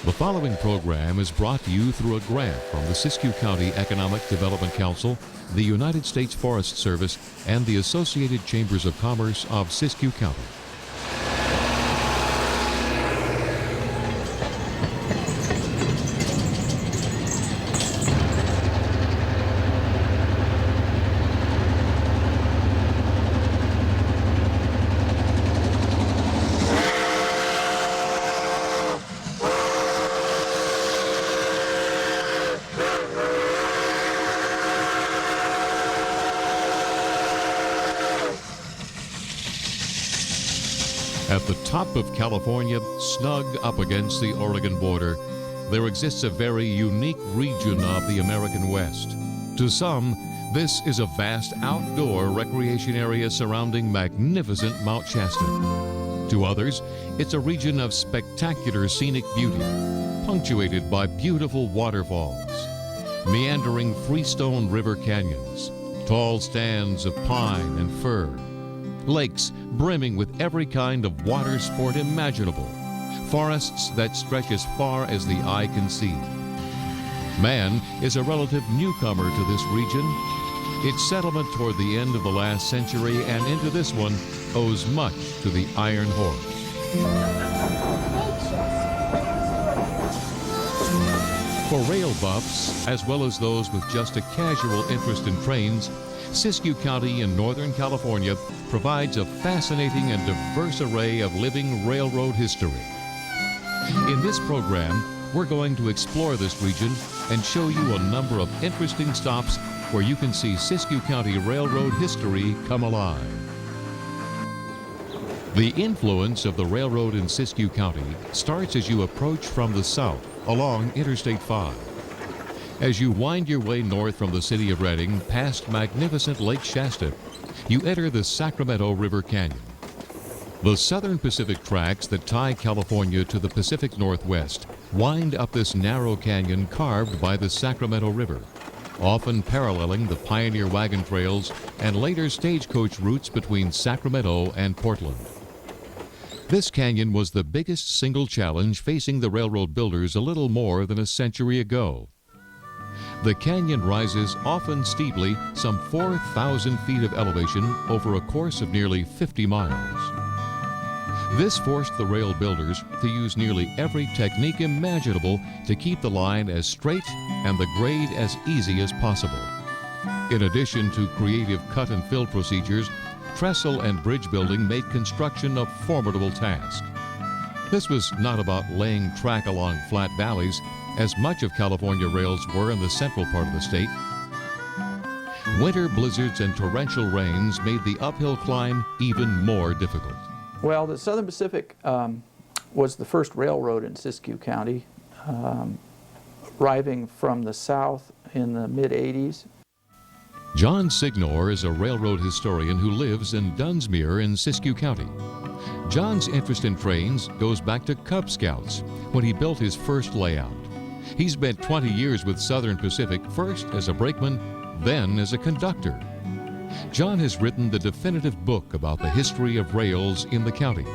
The following program is brought to you through a grant from the Siskiyou County Economic Development Council, the United States Forest Service, and the Associated Chambers of Commerce of Siskiyou County. At the top of California, snug up against the Oregon border, there exists a very unique region of the American West. To some, this is a vast outdoor recreation area surrounding magnificent Mount Shasta. To others, it's a region of spectacular scenic beauty, punctuated by beautiful waterfalls, meandering freestone river canyons, tall stands of pine and fir, lakes brimming with every kind of water sport imaginable, forests that stretch as far as the eye can see. Man is a relative newcomer to this region. Its settlement toward the end of the last century and into this one owes much to the Iron Horse. For rail buffs, as well as those with just a casual interest in trains, Siskiyou County in Northern California provides a fascinating and diverse array of living railroad history. In this program, we're going to explore this region and show you a number of interesting stops where you can see Siskiyou County railroad history come alive. The influence of the railroad in Siskiyou County starts as you approach from the south along Interstate 5. As you wind your way north from the city of Redding past magnificent Lake Shasta, you enter the Sacramento River Canyon. The Southern Pacific tracks that tie California to the Pacific Northwest wind up this narrow canyon carved by the Sacramento River, often paralleling the pioneer wagon trails and later stagecoach routes between Sacramento and Portland. This canyon was the biggest single challenge facing the railroad builders a little more than a century ago. The canyon rises often steeply, some 4,000 feet of elevation over a course of nearly 50 miles. This forced the rail builders to use nearly every technique imaginable to keep the line as straight and the grade as easy as possible. In addition to creative cut and fill procedures, trestle and bridge building made construction a formidable task. This was not about laying track along flat valleys, as much of California rails were in the central part of the state. Winter blizzards and torrential rains made the uphill climb even more difficult. Well, the Southern Pacific was the first railroad in Siskiyou County, arriving from the south in the mid-'80s. John Signor is a railroad historian who lives in Dunsmuir in Siskiyou County. John's interest in trains goes back to Cub Scouts when he built his first layout. He spent 20 years with Southern Pacific, first as a brakeman, then as a conductor. John has written the definitive book about the history of rails in the county.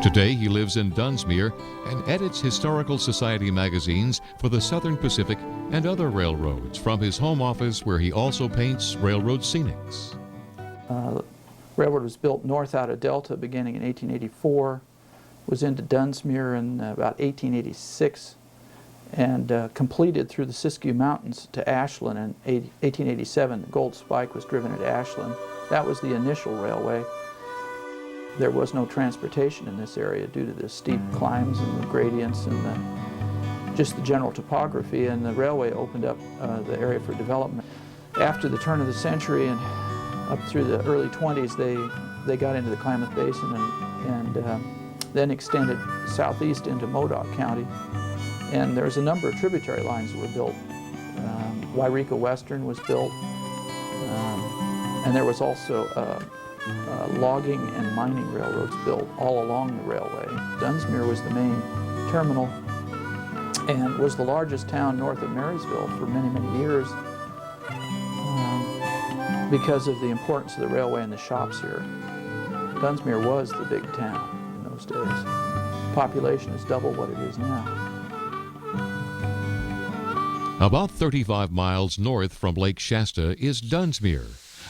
Today he lives in Dunsmuir and edits Historical Society magazines for the Southern Pacific and other railroads from his home office, where he also paints railroad scenics. Railroad was built north out of Delta beginning in 1884, was into Dunsmuir in about 1886, and completed through the Siskiyou Mountains to Ashland in 1887. The Gold Spike was driven at Ashland. That was the initial railway. There was no transportation in this area due to the steep climbs and the gradients and just the general topography, and the railway opened up the area for development. After the turn of the century and up through the early 20s, they got into the Klamath Basin and then extended southeast into Modoc County. And there's a number of tributary lines that were built. Yreka Western was built, and there was also logging and mining railroads built all along the railway. Dunsmuir was the main terminal and was the largest town north of Marysville for many, many years because of the importance of the railway and the shops here. Dunsmuir was the big town in those days. Population is double what it is now. About 35 miles north from Lake Shasta is Dunsmuir,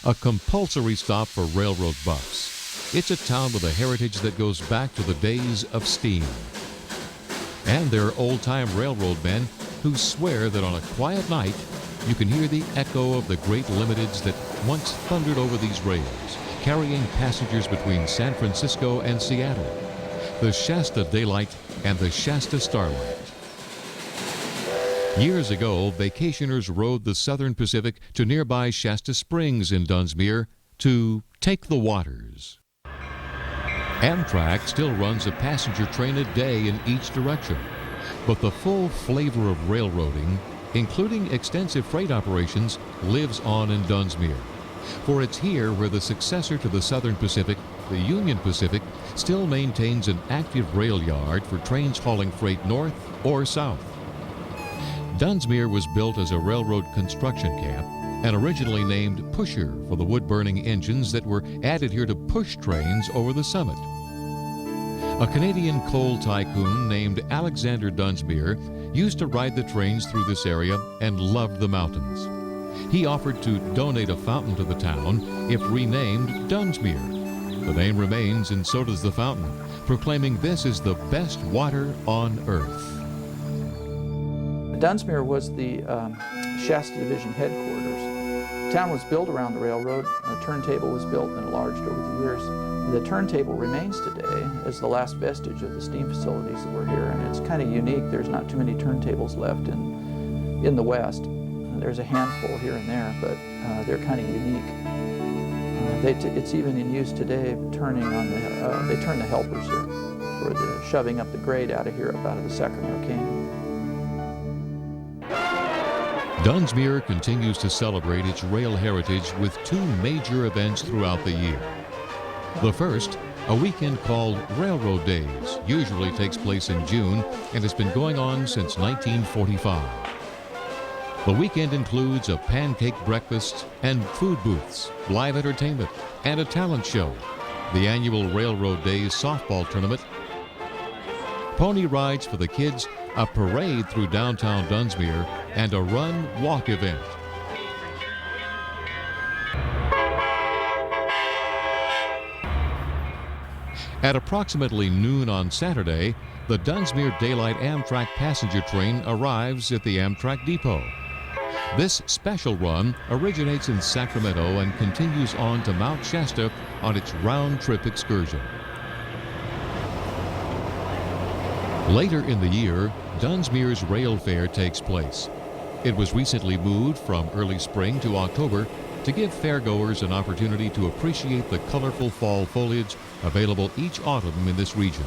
a compulsory stop for railroad buffs. It's a town with a heritage that goes back to the days of steam. And there are old-time railroad men who swear that on a quiet night, you can hear the echo of the great limiteds that once thundered over these rails, carrying passengers between San Francisco and Seattle, the Shasta Daylight and the Shasta Starlight. Years ago, vacationers rode the Southern Pacific to nearby Shasta Springs in Dunsmuir to take the waters. Amtrak still runs a passenger train a day in each direction, but the full flavor of railroading, including extensive freight operations, lives on in Dunsmuir. For it's here where the successor to the Southern Pacific, the Union Pacific, still maintains an active rail yard for trains hauling freight north or south. Dunsmuir was built as a railroad construction camp and originally named Pusher for the wood-burning engines that were added here to push trains over the summit. A Canadian coal tycoon named Alexander Dunsmuir used to ride the trains through this area and loved the mountains. He offered to donate a fountain to the town if renamed Dunsmuir. The name remains, and so does the fountain, proclaiming this is the best water on earth. Dunsmuir was the Shasta Division headquarters. The town was built around the railroad. A turntable was built and enlarged over the years. The turntable remains today as the last vestige of the steam facilities that were here, and it's kind of unique. There's not too many turntables left in the West. There's a handful here and there, but they're kind of unique. It's even in use today, turning on they turn the helpers here for the shoving up the grade out of here, up out of the Sacramento Canyon. Dunsmuir continues to celebrate its rail heritage with two major events throughout the year. The first, a weekend called Railroad Days, usually takes place in June and has been going on since 1945. The weekend includes a pancake breakfast and food booths, live entertainment, and a talent show, the annual Railroad Days softball tournament, pony rides for the kids, a parade through downtown Dunsmuir, and a run-walk event. At approximately noon on Saturday, the Dunsmuir Daylight Amtrak passenger train arrives at the Amtrak depot. This special run originates in Sacramento and continues on to Mount Shasta on its round-trip excursion. Later in the year, Dunsmuir's rail fair takes place. It was recently moved from early spring to October to give fairgoers an opportunity to appreciate the colorful fall foliage available each autumn in this region.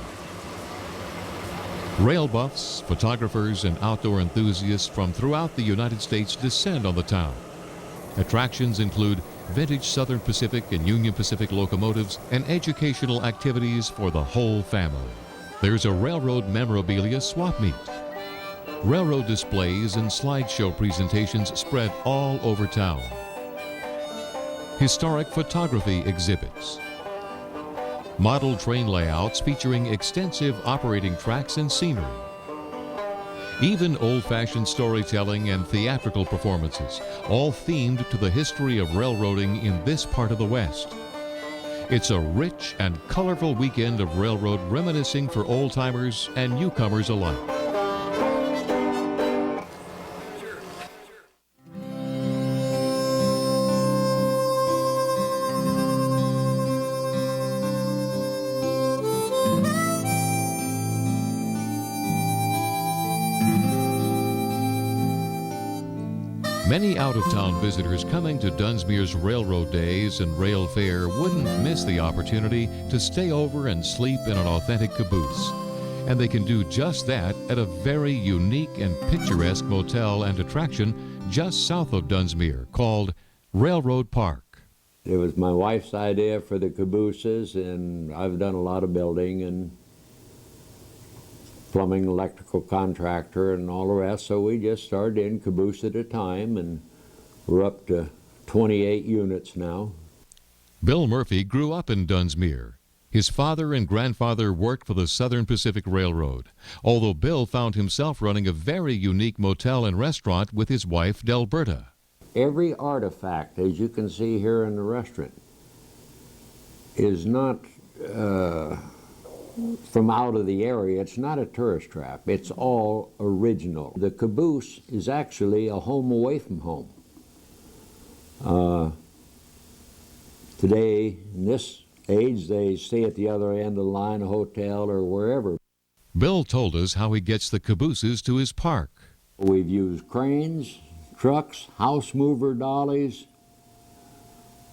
Rail buffs, photographers, and outdoor enthusiasts from throughout the United States descend on the town. Attractions include vintage Southern Pacific and Union Pacific locomotives and educational activities for the whole family. There's a railroad memorabilia swap meet. Railroad displays and slideshow presentations spread all over town. Historic photography exhibits. Model train layouts featuring extensive operating tracks and scenery. Even old-fashioned storytelling and theatrical performances, all themed to the history of railroading in this part of the West. It's a rich and colorful weekend of railroad reminiscing for old-timers and newcomers alike. Many out-of-town visitors coming to Dunsmuir's Railroad Days and Rail Fair wouldn't miss the opportunity to stay over and sleep in an authentic caboose. And they can do just that at a very unique and picturesque motel and attraction just south of Dunsmuir called Railroad Park. It was my wife's idea for the cabooses, and I've done a lot of building and plumbing, electrical contractor, and all the rest, so we just started in caboose at a time, and we're up to 28 units now. Bill Murphy grew up in Dunsmuir. His father and grandfather worked for the Southern Pacific Railroad, although Bill found himself running a very unique motel and restaurant with his wife, Delberta. Every artifact, as you can see here in the restaurant, is not from out of the area. It's not a tourist trap. It's all original. The caboose is actually a home away from home. Today, in this age, they stay at the other end of the line, a hotel or wherever. Bill told us how he gets the cabooses to his park. We've used cranes, trucks, house mover dollies.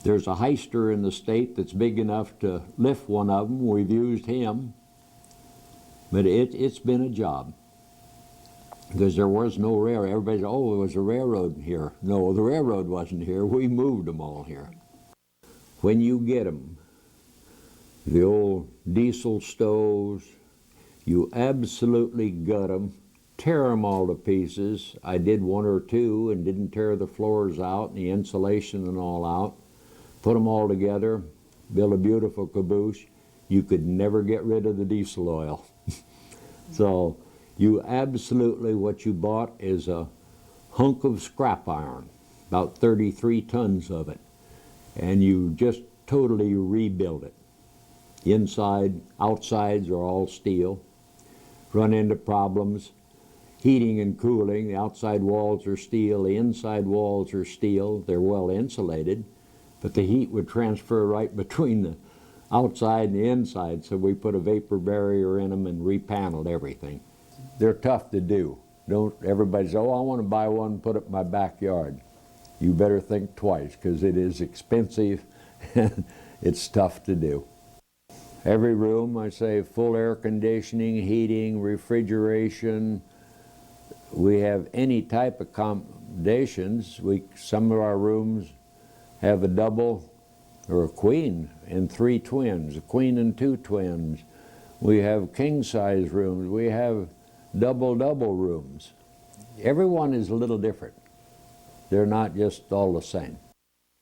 There's a heister in the state that's big enough to lift one of them. We've used him. But it's been a job. Because there was no railroad. Everybody said, oh, there was a railroad here. No, the railroad wasn't here. We moved them all here. When you get them, the old diesel stoves, you absolutely gut them, tear them all to pieces. I did one or two and didn't tear the floors out and the insulation and all out. Put them all together, build a beautiful caboose. You could never get rid of the diesel oil. So you absolutely, what you bought is a hunk of scrap iron, about 33 tons of it, and you just totally rebuild it. Inside, outsides are all steel. Run into problems. Heating and cooling, the outside walls are steel, the inside walls are steel. They're well insulated, but the heat would transfer right between the outside and the inside, so we put a vapor barrier in them and repaneled everything. They're tough to do. Don't everybody say, oh, I want to buy one and put it in my backyard. You better think twice, because it is expensive and it's tough to do. Every room, I say, full air conditioning, heating, refrigeration. We have any type of accommodations. Some of our rooms have a double or a queen and 3 twins, a queen and 2 twins. We have king-size rooms. We have double rooms. Everyone is a little different. They're not just all the same.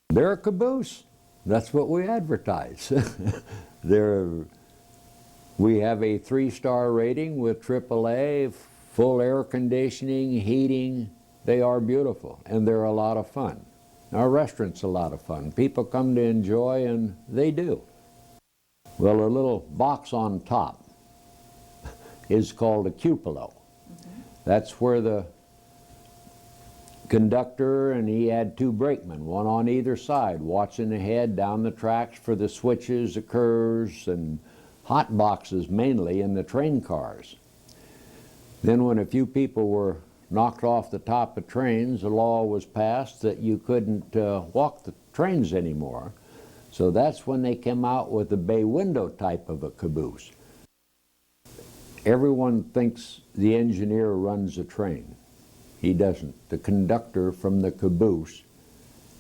They're a caboose. That's what we advertise. We have a 3-star rating with AAA, full air conditioning, heating. They are beautiful, and they're a lot of fun. Our restaurant's a lot of fun. People come to enjoy, and they do. Well, a little box on top is called a cupola. That's where the conductor, and he had 2 brakemen, one on either side, watching ahead down the tracks for the switches, the curves, and hot boxes mainly in the train cars. Then when a few people were knocked off the top of trains, a law was passed that you couldn't walk the trains anymore. So that's when they came out with the bay window type of a caboose. Everyone thinks the engineer runs the train. He doesn't. The conductor from the caboose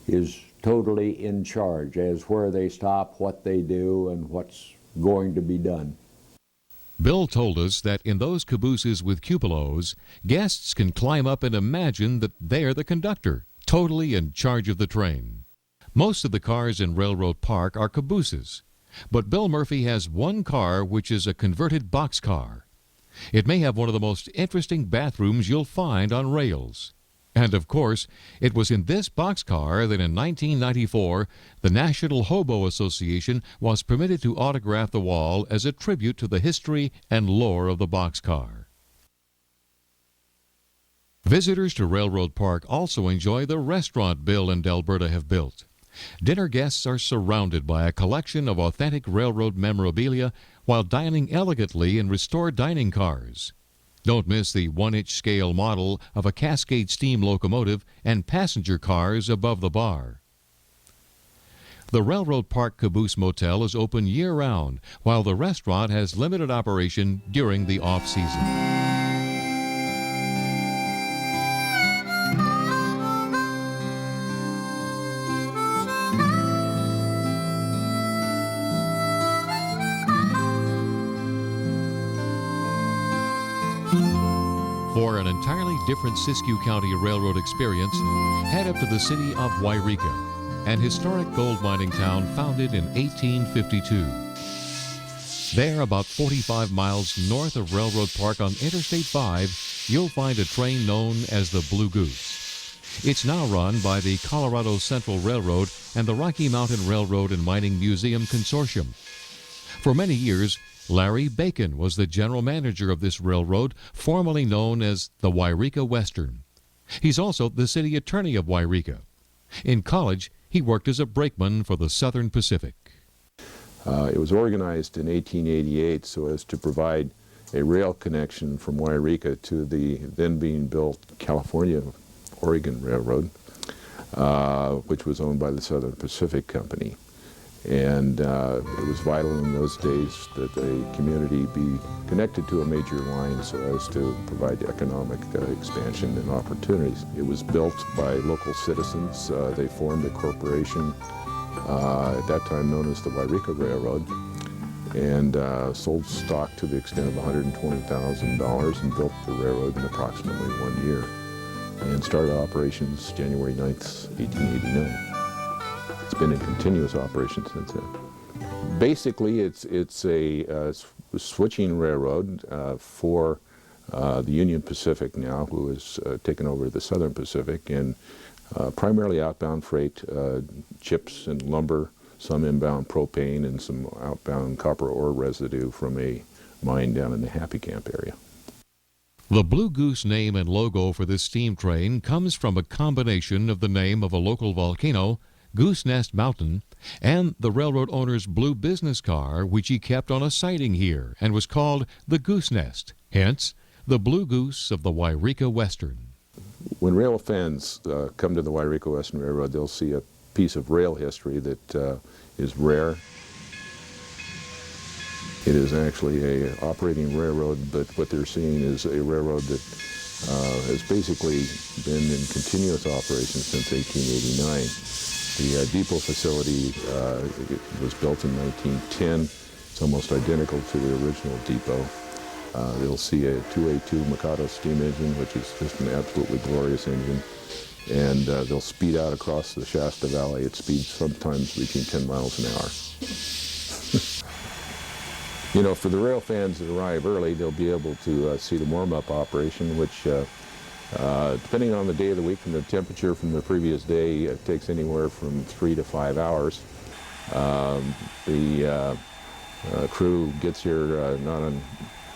is totally in charge as where they stop, what they do, and what's going to be done. Bill told us that in those cabooses with cupolas, guests can climb up and imagine that they're the conductor, totally in charge of the train. Most of the cars in Railroad Park are cabooses, but Bill Murphy has one car which is a converted boxcar. It may have one of the most interesting bathrooms you'll find on rails. And of course, it was in this boxcar that in 1994, the National Hobo Association was permitted to autograph the wall as a tribute to the history and lore of the boxcar. Visitors to Railroad Park also enjoy the restaurant Bill and Delberta have built. Dinner guests are surrounded by a collection of authentic railroad memorabilia while dining elegantly in restored dining cars. Don't miss the 1-inch scale model of a Cascade steam locomotive and passenger cars above the bar. The Railroad Park Caboose Motel is open year-round, while the restaurant has limited operation during the off-season. For an entirely different Siskiyou County Railroad experience, head up to the city of Yreka, an historic gold mining town founded in 1852. There, about 45 miles north of Railroad Park on Interstate 5, you'll find a train known as the Blue Goose. It's now run by the Colorado Central Railroad and the Rocky Mountain Railroad and Mining Museum Consortium. For many years, Larry Bacon was the general manager of this railroad, formerly known as the Yreka Western. He's also the city attorney of Yreka. In college, he worked as a brakeman for the Southern Pacific. It was organized in 1888 so as to provide a rail connection from Yreka to the then being built California-Oregon Railroad, which was owned by the Southern Pacific Company. And it was vital in those days that the community be connected to a major line so as to provide economic expansion and opportunities. It was built by local citizens. They formed a corporation at that time known as the Yreka Railroad, and sold stock to the extent of $120,000 and built the railroad in approximately 1 year, and started operations January 9th, 1889. It's been in continuous operation since then. Basically, it's a switching railroad for the Union Pacific now, who has taken over the Southern Pacific, and primarily outbound freight, chips and lumber, some inbound propane, and some outbound copper ore residue from a mine down in the Happy Camp area. The Blue Goose name and logo for this steam train comes from a combination of the name of a local volcano, Goose Nest Mountain, and the railroad owner's blue business car, which he kept on a siding here and was called the Goose Nest, hence the Blue Goose of the Yreka Western. When rail fans come to the Yreka Western Railroad, they'll see a piece of rail history that is rare. It is actually an operating railroad, but what they're seeing is a railroad that has basically been in continuous operation since 1889. The depot facility was built in 1910. It's almost identical to the original depot. They'll see a 2A2 Mikado steam engine, which is just an absolutely glorious engine. And they'll speed out across the Shasta Valley at speeds sometimes reaching 10 miles an hour. You know, for the rail fans that arrive early, they'll be able to see the warm-up operation, which, depending on the day of the week and the temperature from the previous day, it takes anywhere from 3 to 5 hours. The crew gets here not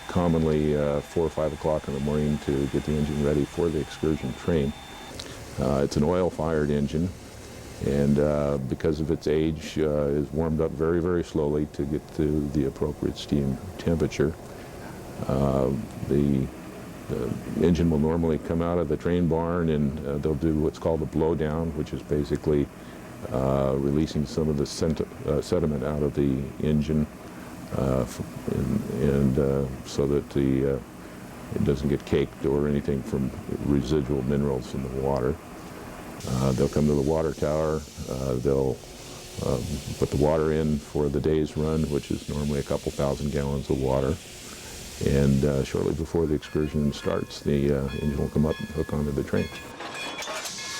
uncommonly 4 or 5 o'clock in the morning to get the engine ready for the excursion train. It's an oil-fired engine, and because of its age, is warmed up very, very slowly to get to the appropriate steam temperature. The engine will normally come out of the train barn, and they'll do what's called a blowdown, which is basically releasing some of the sediment out of the engine, so that it doesn't get caked or anything from residual minerals in the water. They'll come to the water tower. They'll put the water in for the day's run, which is normally a couple thousand gallons of water. And shortly before the excursion starts, the engine will come up and hook onto the train.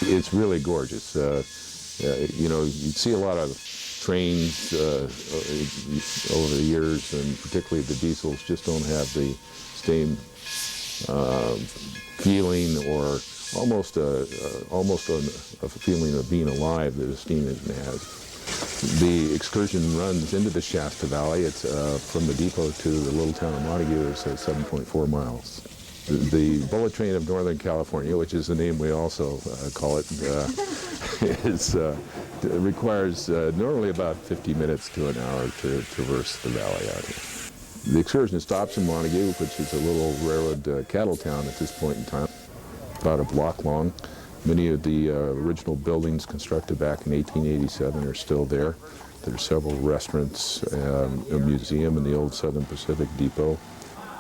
It's really gorgeous. You know, you'd see a lot of trains over the years, and particularly the diesels just don't have the same feeling, or almost a feeling of being alive that a steam engine has. The excursion runs into the Shasta Valley. It's from the depot to the little town of Montague is 7.4 miles. The bullet train of Northern California, which is the name we also call it, requires normally about 50 minutes to an hour to traverse the valley out here. The excursion stops in Montague, which is a little railroad cattle town at this point in time, about a block long. Many of the original buildings constructed back in 1887 are still there. There's several restaurants, a museum in the old Southern Pacific Depot,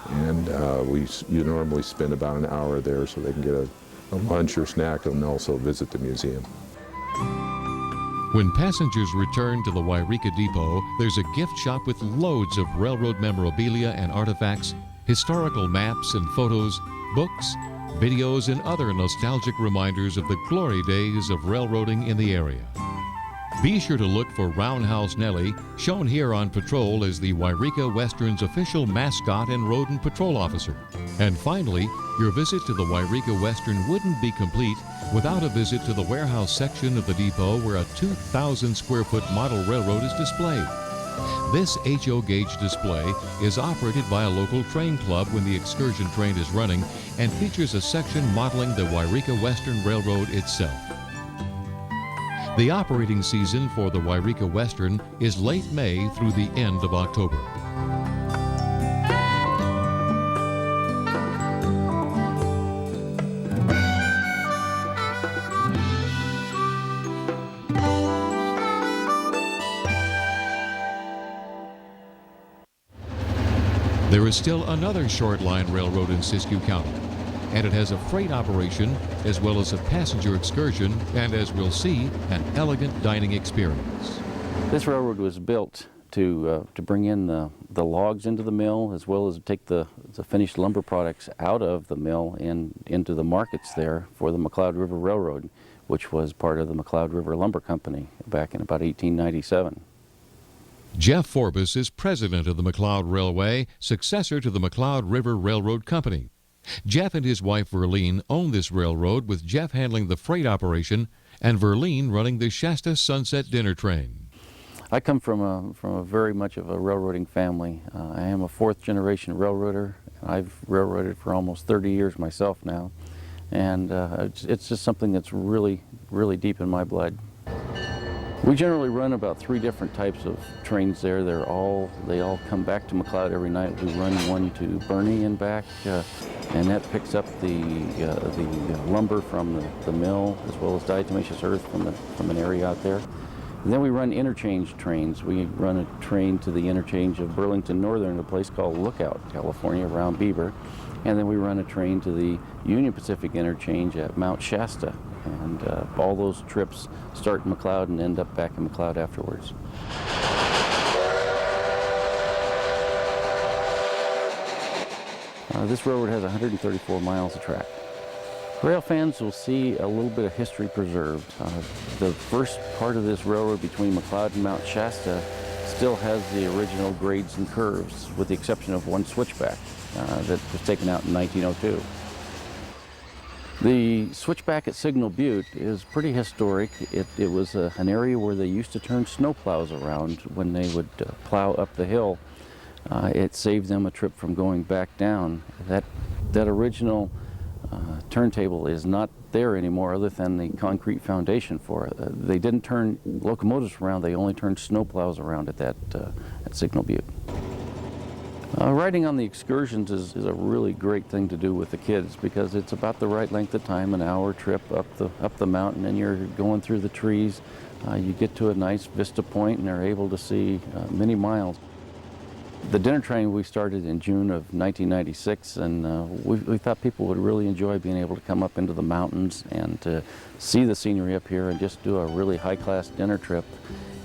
and you normally spend about an hour there so they can get a lunch or snack and also visit the museum. When passengers return to the Yreka Depot, there's a gift shop with loads of railroad memorabilia and artifacts, historical maps and photos, books, videos, and other nostalgic reminders of the glory days of railroading in the area. Be sure to look for Roundhouse Nellie, shown here on patrol as the Yreka Western's official mascot and rodent patrol officer. And finally, your visit to the Yreka Western wouldn't be complete without a visit to the warehouse section of the depot where a 2,000 square foot model railroad is displayed. This HO gauge display is operated by a local train club when the excursion train is running and features a section modeling the Yreka Western Railroad itself. The operating season for the Yreka Western is late May through the end of October. There is still another short line railroad in Siskiyou County, and it has a freight operation as well as a passenger excursion and, as we'll see, an elegant dining experience. This railroad was built to bring in the logs into the mill, as well as take the finished lumber products out of the mill and into the markets there for the McCloud River Railroad, which was part of the McCloud River Lumber Company back in about 1897. Jeff Forbes is president of the McCloud Railway, successor to the McCloud River Railroad Company. Jeff and his wife Verleen own this railroad, with Jeff handling the freight operation and Verleen running the Shasta Sunset Dinner Train. I come from a very much of a railroading family. I am a fourth generation railroader. I've railroaded for almost 30 years myself now, and it's just something that's really, really deep in my blood. We generally run about 3 different types of trains there. They all come back to McCloud every night. We run one to Bernie and back, and that picks up the lumber from the mill, as well as diatomaceous earth from an area out there. And then we run interchange trains. We run a train to the interchange of Burlington Northern, a place called Lookout, California, around Bieber. And then we run a train to the Union Pacific interchange at Mount Shasta. And all those trips start in McCloud and end up back in McCloud afterwards. This railroad has 134 miles of track. Rail fans will see a little bit of history preserved. The first part of this railroad between McCloud and Mount Shasta still has the original grades and curves, with the exception of one switchback that was taken out in 1902. The switchback at Signal Butte is pretty historic. It was an area where they used to turn snowplows around when they would plow up the hill. It saved them a trip from going back down. That original turntable is not there anymore, other than the concrete foundation for it. They didn't turn locomotives around, they only turned snowplows around at Signal Butte. Riding on the excursions is a really great thing to do with the kids, because it's about the right length of time, an hour trip up the mountain, and you're going through the trees. You get to a nice vista point and are able to see many miles. The dinner train we started in June of 1996, and we thought people would really enjoy being able to come up into the mountains and to see the scenery up here and just do a really high-class dinner trip,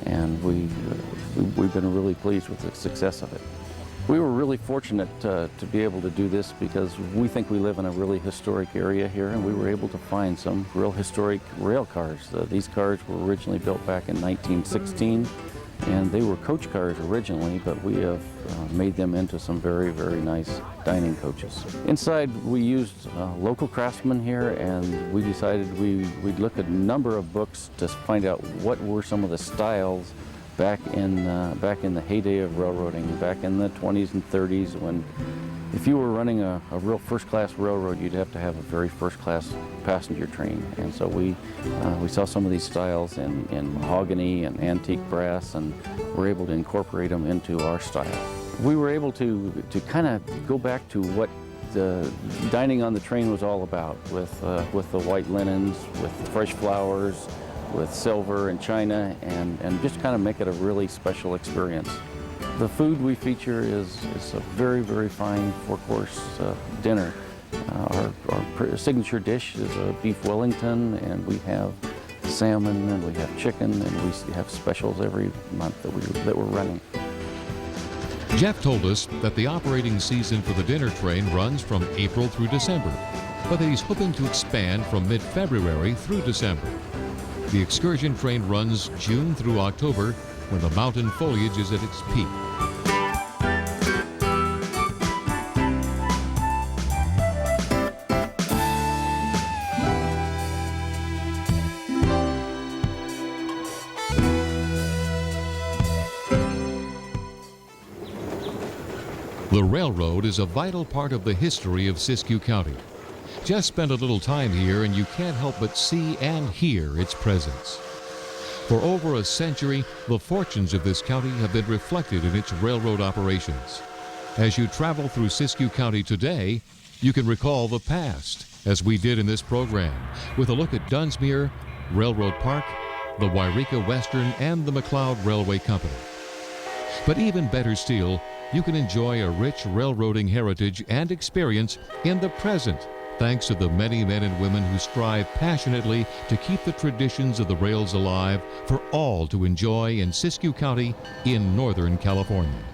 and we've been really pleased with the success of it. We were really fortunate to be able to do this because we think we live in a really historic area here, and we were able to find some real historic rail cars. These cars were originally built back in 1916, and they were coach cars originally, but we have made them into some very, very nice dining coaches. Inside, we used local craftsmen here, and we decided we'd look at a number of books to find out what were some of the styles back in the heyday of railroading, back in the 20s and 30s, when if you were running a real first-class railroad, you'd have to have a very first-class passenger train. And so we saw some of these styles in mahogany and antique brass, and were able to incorporate them into our style. We were able to kind of go back to what the dining on the train was all about, with the white linens, with fresh flowers, with silver and china, and just kind of make it a really special experience. The food we feature is a very, very fine 4-course dinner. Our signature dish is a beef Wellington, and we have salmon, and we have chicken, and we have specials every month that we're running. Jeff told us that the operating season for the dinner train runs from April through December, but that he's hoping to expand from mid-February through December. The excursion train runs June through October when the mountain foliage is at its peak. The railroad is a vital part of the history of Siskiyou County. Just spend a little time here and you can't help but see and hear its presence. For over a century, the fortunes of this county have been reflected in its railroad operations. As you travel through Siskiyou County today, you can recall the past, as we did in this program, with a look at Dunsmuir, Railroad Park, the Yreka Western, and the McCloud Railway Company. But even better still, you can enjoy a rich railroading heritage and experience in the present, thanks to the many men and women who strive passionately to keep the traditions of the rails alive for all to enjoy in Siskiyou County in Northern California.